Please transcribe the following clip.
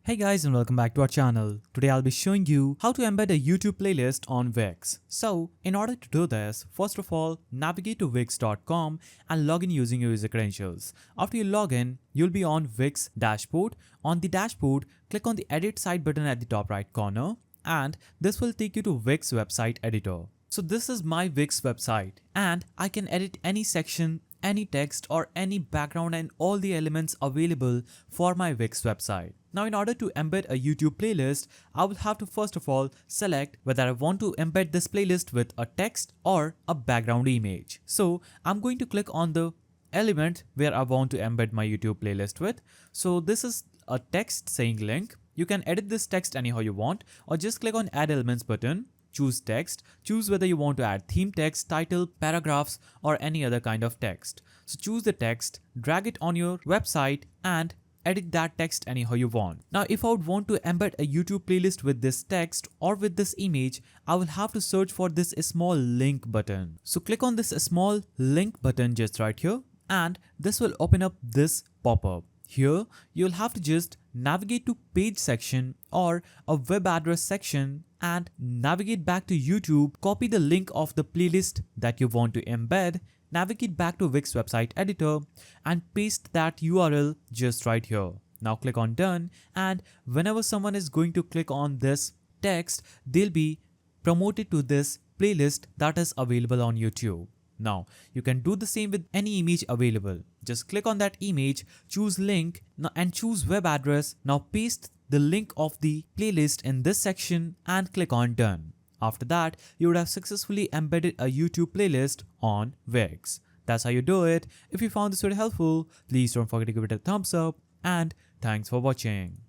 Hey guys, and welcome back to our channel. Today I'll be showing you how to embed a YouTube playlist on Wix. So in order to do this, first of all, navigate to wix.com and log in using your user credentials. After you log in, you'll be on Wix dashboard. On the dashboard, click on the edit site button at the top right corner and this will take you to Wix website editor. So this is my Wix website and I can edit any section, any text or any background and all the elements available for my Wix website. Now in order to embed a YouTube playlist, I will have to first of all select whether I want to embed this playlist with a text or a background image. So I'm going to click on the element where I want to embed my YouTube playlist with. So this is a text saying link. You can edit this text anyhow you want or just click on add elements button. Choose text, choose whether you want to add theme text, title, paragraphs or any other kind of text. So choose the text, drag it on your website and edit that text anyhow you want. Now if I would want to embed a YouTube playlist with this text or with this image, I will have to search for this small link button. So click on this small link button just right here and this will open up this pop-up. Here you'll have to just navigate to page section or a web address section and navigate back to YouTube, copy the link of the playlist that you want to embed, navigate back to Wix website editor and paste that URL just right here. Now click on done and whenever someone is going to click on this text, they'll be promoted to this playlist that is available on YouTube. Now you can do the same with any image available. Just click on that image, choose link and choose web address. Now paste the link of the playlist in this section and click on done. After that, you would have successfully embedded a YouTube playlist on Wix. That's how you do it. If you found this video helpful, please don't forget to give it a thumbs up and thanks for watching.